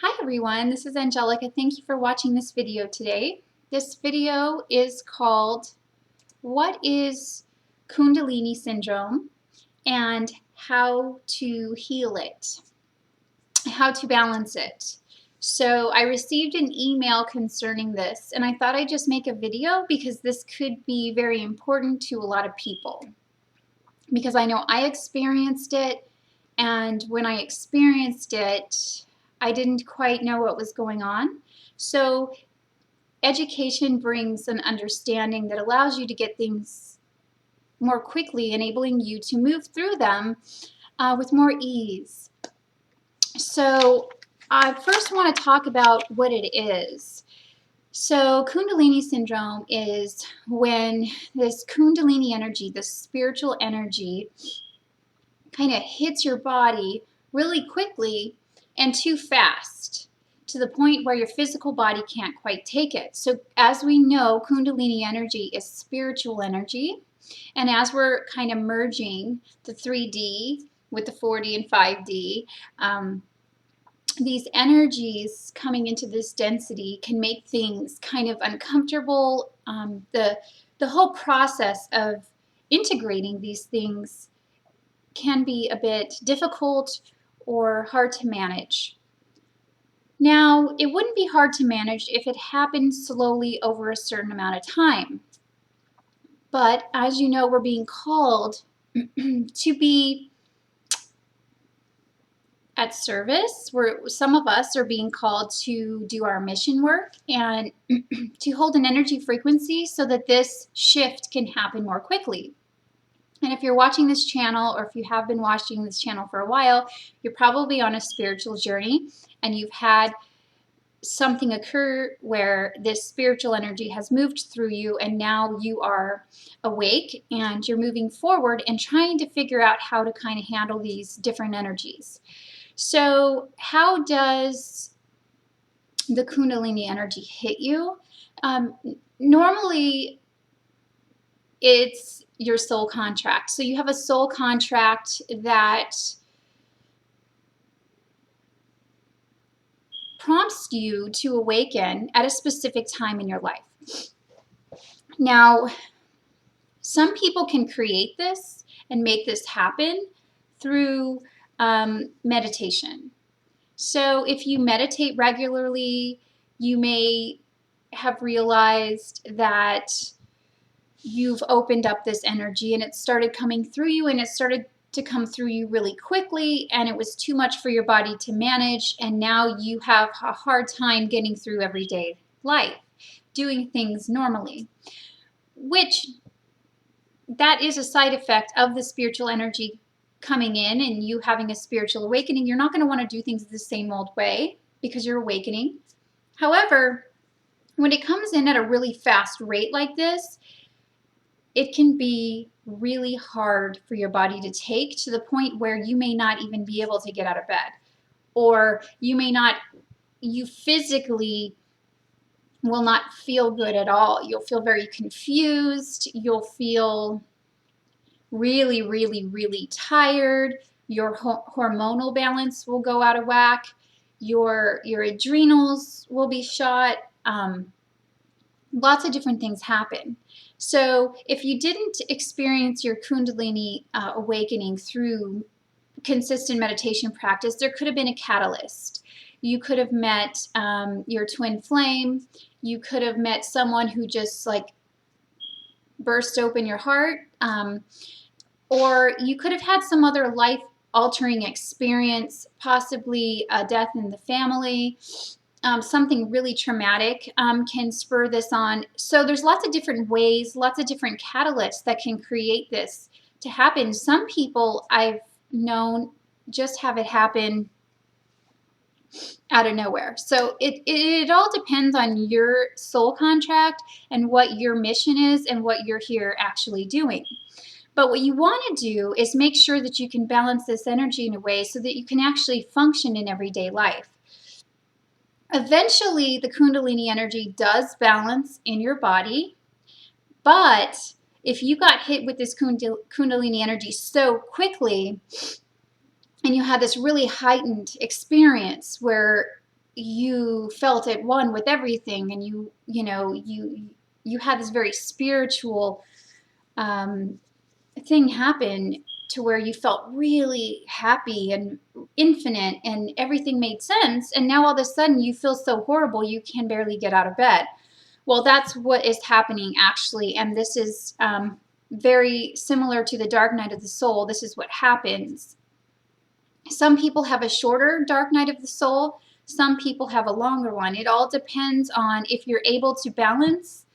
Hi everyone, this is Angelica. Thank you for watching this video today. This video is called What is Kundalini Syndrome and How to Heal It, How to Balance It. So I received an email concerning this and I thought I'd just make a video because this could be very important to a lot of people. Because I know I experienced it, and when I experienced it, I didn't quite know what was going on. So education brings an understanding that allows you to get things more quickly, enabling you to move through them with more ease. So I first want to talk about what it is. So Kundalini Syndrome is when this Kundalini energy, this spiritual energy, kind of hits your body really quickly and too fast, to the point where your physical body can't quite take it. So as we know, Kundalini energy is spiritual energy, and as we're kind of merging the 3D with the 4D and 5D, these energies coming into this density can make things kind of uncomfortable. The whole process of integrating these things can be a bit difficult or hard to manage. Now, it wouldn't be hard to manage if it happened slowly over a certain amount of time. But as you know, we're being called to be at service. Some of us are being called to do our mission work and to hold an energy frequency so that this shift can happen more quickly. And if you're watching this channel, or if you have been watching this channel for a while, you're probably on a spiritual journey and you've had something occur where this spiritual energy has moved through you, and now you are awake and you're moving forward and trying to figure out how to kind of handle these different energies. So how does the Kundalini energy hit you? Normally, it's your soul contract. So you have a soul contract that prompts you to awaken at a specific time in your life. Now, some people can create this and make this happen through meditation. So if you meditate regularly, you may have realized that you've opened up this energy and it started coming through you, and it started to come through you really quickly, and it was too much for your body to manage, and now you have a hard time getting through everyday life, doing things normally, which that is a side effect of the spiritual energy coming in and you having a spiritual awakening. You're not going to want to do things the same old way because you're awakening. However, when it comes in at a really fast rate like this, it can be really hard for your body to take, to the point where you may not even be able to get out of bed, or you physically will not feel good at all. You'll feel very confused. You'll feel really, really, really tired. Your hormonal balance will go out of whack. Your adrenals will be shot. Lots of different things happen. So if you didn't experience your Kundalini awakening through consistent meditation practice, there could have been a catalyst. You could have met your twin flame. You could have met someone who just like burst open your heart. Or you could have had some other life-altering experience, possibly a death in the family. Something really traumatic can spur this on. So there's lots of different ways, lots of different catalysts that can create this to happen. Some people I've known just have it happen out of nowhere. So it all depends on your soul contract and what your mission is and what you're here actually doing. But what you want to do is make sure that you can balance this energy in a way so that you can actually function in everyday life. Eventually, the Kundalini energy does balance in your body, but if you got hit with this Kundalini energy so quickly and you had this really heightened experience where you felt at one with everything, and you had this very spiritual thing happen to where you felt really happy and infinite and everything made sense, and now all of a sudden you feel so horrible you can barely get out of bed. Well, that's what is happening actually, and this is very similar to the dark night of the soul. This is what happens. Some people have a shorter dark night of the soul, some people have a longer one. It all depends on if you're able to balance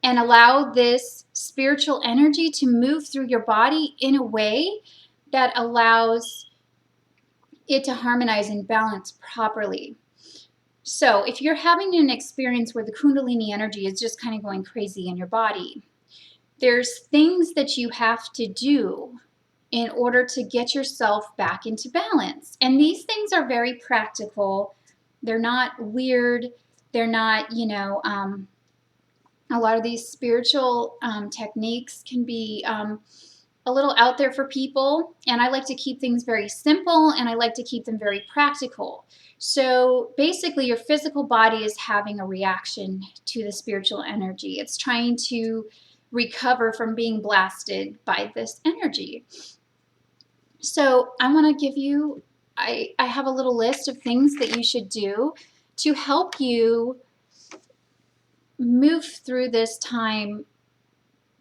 and allow this spiritual energy to move through your body in a way that allows it to harmonize and balance properly. So if you're having an experience where the Kundalini energy is just kind of going crazy in your body, there's things that you have to do in order to get yourself back into balance. And these things are very practical. They're not weird. They're not, a lot of these spiritual techniques can be a little out there for people, and I like to keep things very simple, and I like to keep them very practical. So basically your physical body is having a reaction to the spiritual energy. It's trying to recover from being blasted by this energy. So I want to give you, I have a little list of things that you should do to help you move through this time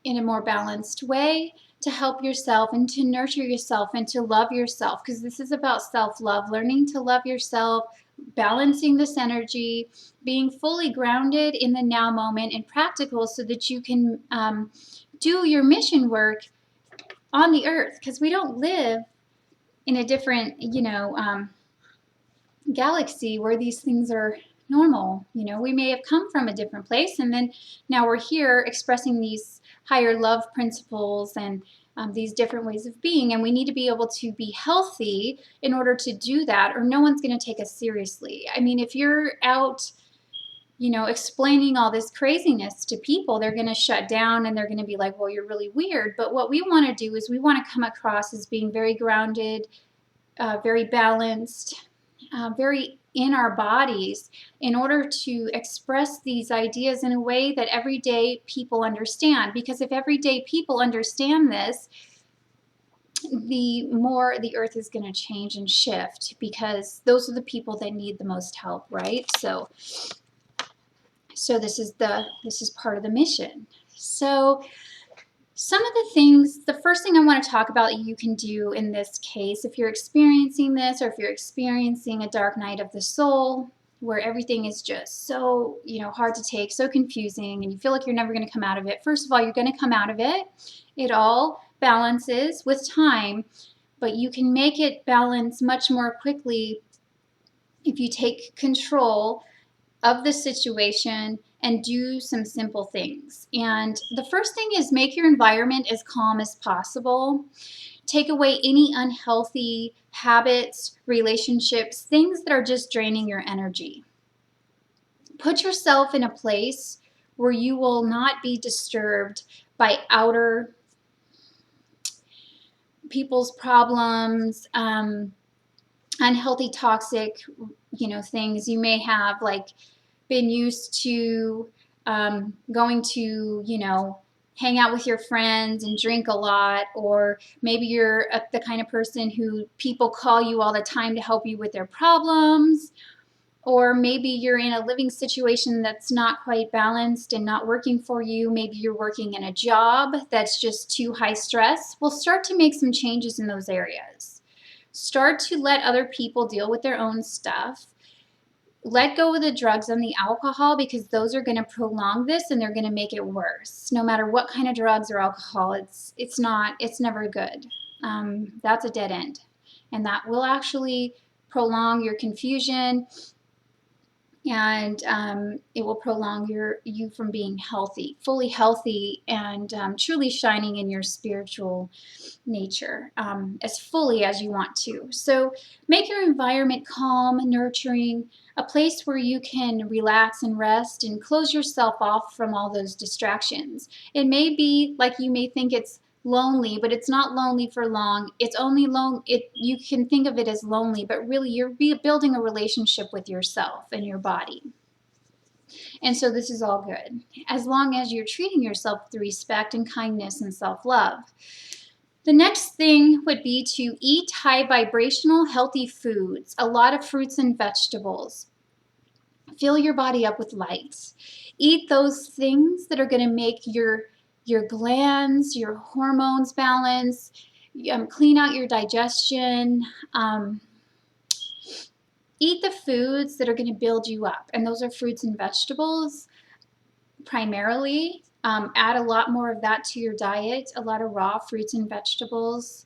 in a more balanced way, to help yourself and to nurture yourself and to love yourself, because this is about self-love, learning to love yourself, balancing this energy, being fully grounded in the now moment and practical so that you can do your mission work on the earth, because we don't live in a different, galaxy where these things are normal. We may have come from a different place, and then now we're here expressing these higher love principles and these different ways of being, and we need to be able to be healthy in order to do that, or no one's going to take us seriously. I mean, if you're out explaining all this craziness to people, they're going to shut down and they're going to be like, well, you're really weird. But what we want to do is we want to come across as being very grounded, very balanced, very in our bodies, in order to express these ideas in a way that everyday people understand. Because if everyday people understand this, the more the earth is going to change and shift, because those are the people that need the most help, right? So this is part of the mission. So some of the things, the first thing I want to talk about you can do in this case, if you're experiencing this, or if you're experiencing a dark night of the soul where everything is just so, hard to take, so confusing, and you feel like you're never going to come out of it. First of all, you're going to come out of it. It all balances with time, but you can make it balance much more quickly if you take control of the situation and do some simple things. And the first thing is make your environment as calm as possible. Take away any unhealthy habits, relationships, things that are just draining your energy. Put yourself in a place where you will not be disturbed by outer people's problems, unhealthy, toxic, things. You may have been used to going to, hang out with your friends and drink a lot, or maybe you're the kind of person who people call you all the time to help you with their problems, or maybe you're in a living situation that's not quite balanced and not working for you. Maybe you're working in a job that's just too high stress. Well, start to make some changes in those areas. Start to let other people deal with their own stuff. Let go of the drugs and the alcohol, because those are going to prolong this and they're going to make it worse. No matter what kind of drugs or alcohol, it's never good. That's a dead end, and that will actually prolong your confusion, and it will prolong you from being healthy, fully healthy, and truly shining in your spiritual nature as fully as you want to. So make your environment calm, nurturing, a place where you can relax and rest and close yourself off from all those distractions. It may be like you may think it's lonely, but it's not lonely for long. It's only you can think of it as lonely, but really you're building a relationship with yourself and your body. And so this is all good, as long as you're treating yourself with respect and kindness and self-love. The next thing would be to eat high vibrational, healthy foods, a lot of fruits and vegetables. Fill your body up with light. Eat those things that are going to make your glands, your hormones balance, clean out your digestion. Eat the foods that are going to build you up, and those are fruits and vegetables primarily. Add a lot more of that to your diet, a lot of raw fruits and vegetables.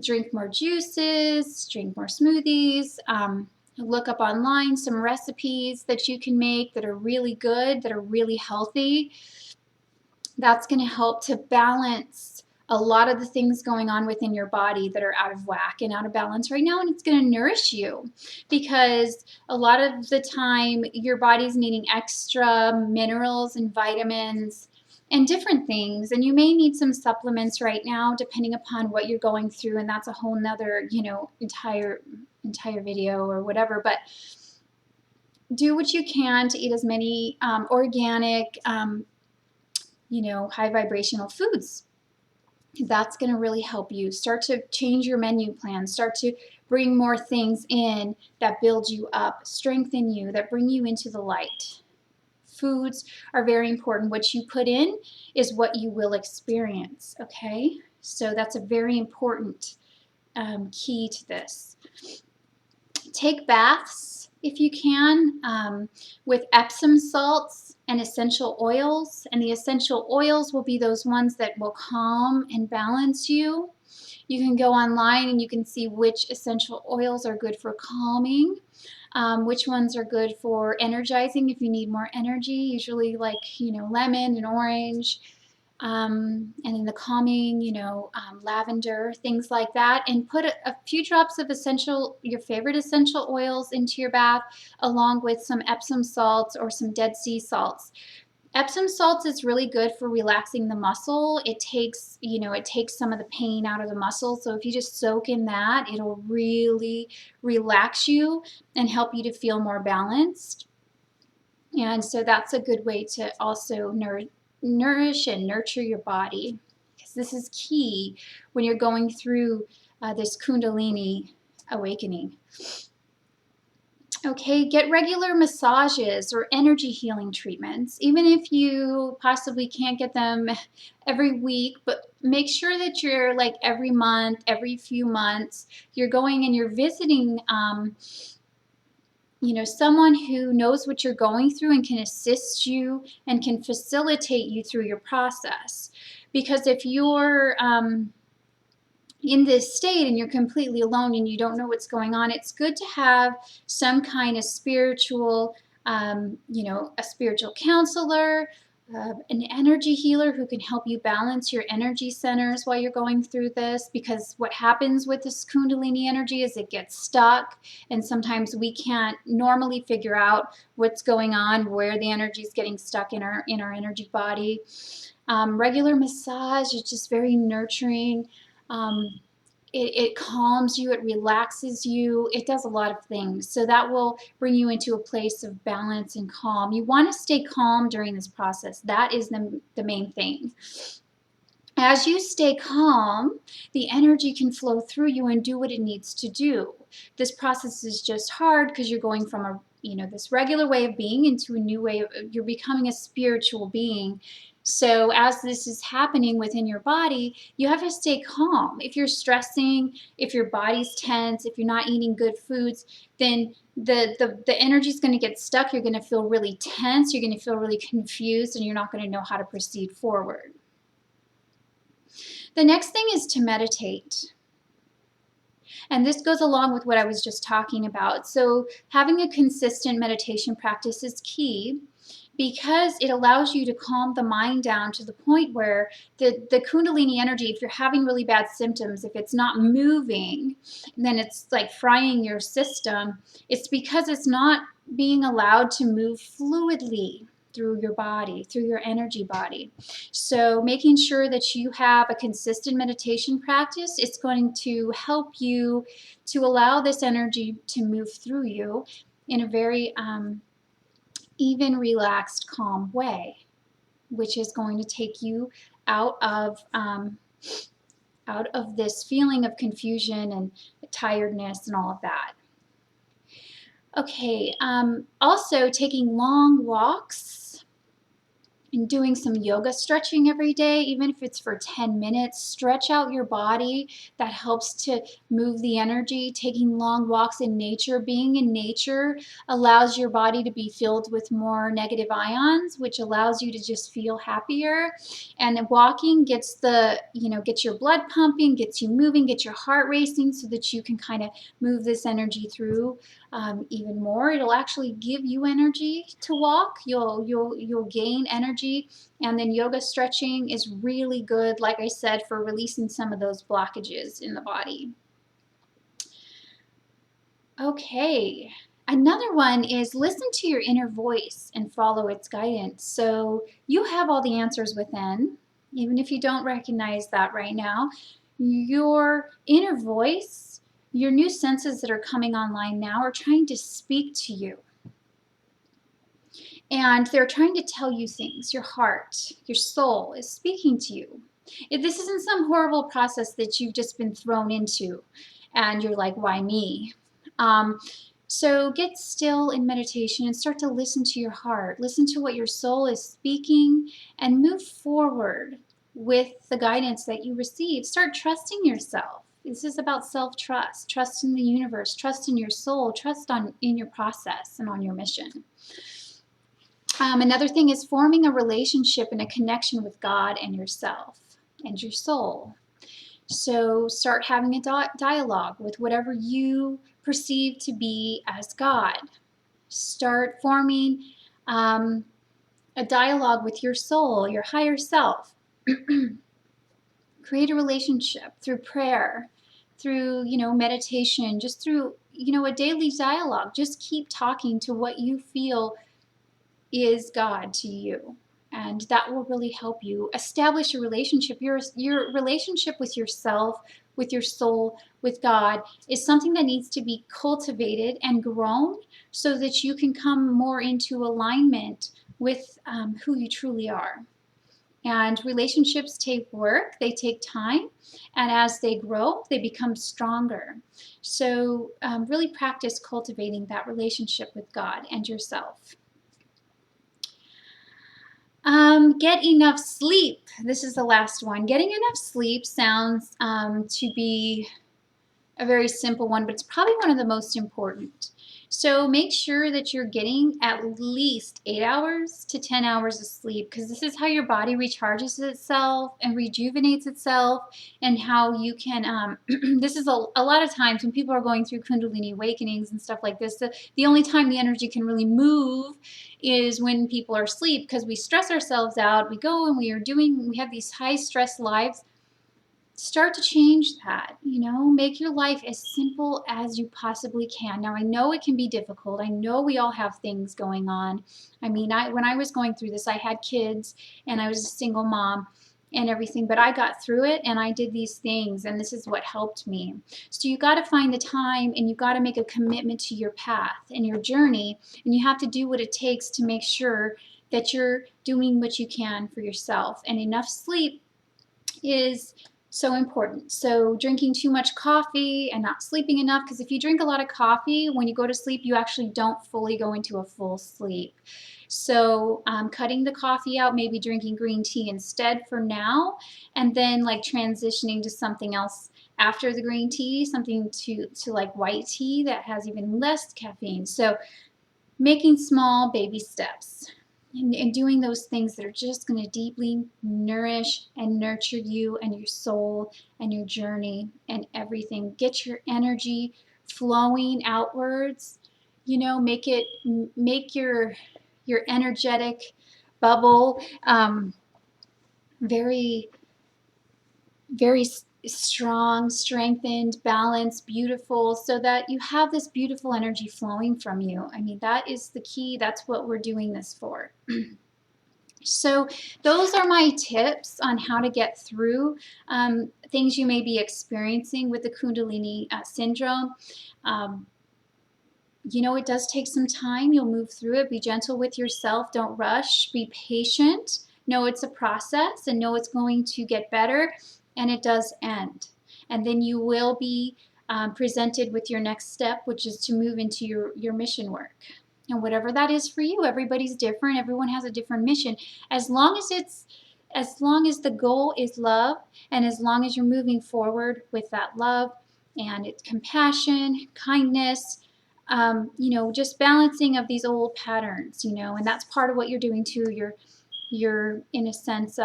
Drink more juices, drink more smoothies. Look up online some recipes that you can make that are really good, that are really healthy. That's going to help to balance a lot of the things going on within your body that are out of whack and out of balance right now, and it's going to nourish you, because a lot of the time your body's needing extra minerals and vitamins and different things, and you may need some supplements right now depending upon what you're going through, and that's a whole nother, entire video or whatever. But do what you can to eat as many organic, high vibrational foods. That's going to really help you. Start to change your menu plan. Start to bring more things in that build you up, strengthen you, that bring you into the light. Foods are very important. What you put in is what you will experience, okay? So that's a very important key to this. Take baths if you can with Epsom salts and essential oils, and the essential oils will be those ones that will calm and balance you. You can go online and you can see which essential oils are good for calming, which ones are good for energizing if you need more energy, usually like lemon and orange, and then the calming, lavender, things like that. And put a few drops of your favorite essential oils into your bath, along with some Epsom salts or some Dead Sea salts. Epsom salts is really good for relaxing the muscle. It takes some of the pain out of the muscle. So if you just soak in that, it'll really relax you and help you to feel more balanced. And so that's a good way to also nourish and nurture your body, because this is key when you're going through this Kundalini awakening. Okay, get regular massages or energy healing treatments, even if you possibly can't get them every week, but make sure that you're like every month, every few months, you're going and you're visiting someone who knows what you're going through and can assist you and can facilitate you through your process. Because if you're in this state and you're completely alone and you don't know what's going on, it's good to have some kind of spiritual, a spiritual counselor, an energy healer who can help you balance your energy centers while you're going through this. Because what happens with this Kundalini energy is it gets stuck, and sometimes we can't normally figure out what's going on, where the energy is getting stuck in our energy body. Regular massage is just very nurturing. It calms you, it relaxes you, it does a lot of things. So that will bring you into a place of balance and calm. You want to stay calm during this process. That is the main thing. As you stay calm, the energy can flow through you and do what it needs to do. This process is just hard because you're going from this regular way of being into a new way of, you're becoming a spiritual being. So as this is happening within your body, you have to stay calm. If you're stressing, if your body's tense, if you're not eating good foods, then the energy is going to get stuck. You're going to feel really tense. You're going to feel really confused, and you're not going to know how to proceed forward. The next thing is to meditate. And this goes along with what I was just talking about. So having a consistent meditation practice is key, because it allows you to calm the mind down to the point where the Kundalini energy, if you're having really bad symptoms, if it's not moving, then it's like frying your system. It's because it's not being allowed to move fluidly. through your body, through your energy body. So making sure that you have a consistent meditation practice, it's going to help you to allow this energy to move through you in a very even, relaxed, calm way, which is going to take you out of this feeling of confusion and tiredness and all of that. Okay, also taking long walks and doing some yoga stretching every day, even if it's for 10 minutes. Stretch out your body. That helps to move the energy. Taking long walks in nature. Being in nature allows your body to be filled with more negative ions, which allows you to just feel happier. And walking gets gets your blood pumping, gets you moving, gets your heart racing, so that you can kind of move this energy through even more. It'll actually give you energy to walk. You'll gain energy. And then yoga stretching is really good, like I said, for releasing some of those blockages in the body. Okay, another one is listen to your inner voice and follow its guidance. So you have all the answers within, even if you don't recognize that right now. Your inner voice, your new senses that are coming online now, are trying to speak to you. And they're trying to tell you things. Your heart, your soul is speaking to you. This isn't some horrible process that you've just been thrown into and you're like, why me? So get still in meditation and start to listen to your heart. Listen to what your soul is speaking and move forward with the guidance that you receive. Start trusting yourself. This is about self-trust. Trust in the universe. Trust in your soul. Trust in your process and on your mission. Another thing is forming a relationship and a connection with God and yourself and your soul. So start having a dialogue with whatever you perceive to be as God. Start forming a dialogue with your soul, your higher self. Create a relationship through prayer, through meditation, just through a daily dialogue. Just keep talking to what you feel is God to you, and that will really help you establish a relationship. Your relationship with yourself, with your soul, with God is something that needs to be cultivated and grown so that you can come more into alignment with who you truly are. And relationships take work, they take time, and as they grow, they become stronger. So really practice cultivating that relationship with God and yourself. Get enough sleep. This is the last one. Getting enough sleep sounds to be a very simple one, but it's probably one of the most important. So make sure that you're getting at least 8 hours to 10 hours of sleep, because this is how your body recharges itself and rejuvenates itself, and how you can, this is a lot of times when people are going through Kundalini awakenings and stuff like this, the only time the energy can really move is when people are asleep, because we stress ourselves out. We go and we have these high stress lives. Start to change that, make your life as simple as you possibly can. Now, I know it can be difficult. I know we all have things going on. I mean, when I was going through this, I had kids and I was a single mom and everything, but I got through it and I did these things, and this is what helped me. So you got to find the time, and you got to make a commitment to your path and your journey, and you have to do what it takes to make sure that you're doing what you can for yourself. And enough sleep is so important. So drinking too much coffee and not sleeping enough, because if you drink a lot of coffee, when you go to sleep, you actually don't fully go into a full sleep. So cutting the coffee out, maybe drinking green tea instead for now, and then like transitioning to something else after the green tea, something to like white tea that has even less caffeine. So making small baby steps. And doing those things that are just going to deeply nourish and nurture you and your soul and your journey and everything. Get your energy flowing outwards. Make your energetic bubble very, very strong, strengthened, balanced, beautiful, so that you have this beautiful energy flowing from you. I mean, that is the key. That's what we're doing this for. So those are my tips on how to get through things you may be experiencing with the Kundalini syndrome. You know, it does take some time. You'll move through it. Be gentle with yourself. Don't rush. Be patient. Know it's a process and know it's going to get better, and it does end. And then you will be presented with your next step, which is to move into your mission work. And whatever that is for you, everybody's different. Everyone has a different mission. As long as the goal is love, and as long as you're moving forward with that love and it's compassion, kindness, you know, just balancing of these old patterns, you know, and that's part of what you're doing too. You're in a sense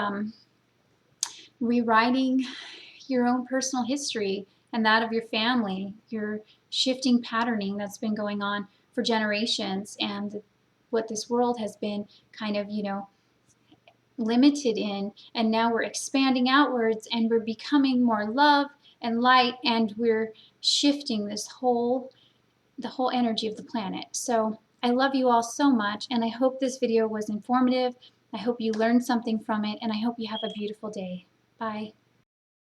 rewriting your own personal history and that of your family. You're shifting patterning that's been going on for generations, and what this world has been kind of, you know, limited in, and now we're expanding outwards and we're becoming more love and light, and we're shifting the whole energy of the planet. So I love you all so much, and I hope this video was informative. I hope you learned something from it, and I hope you have a beautiful day. Bye.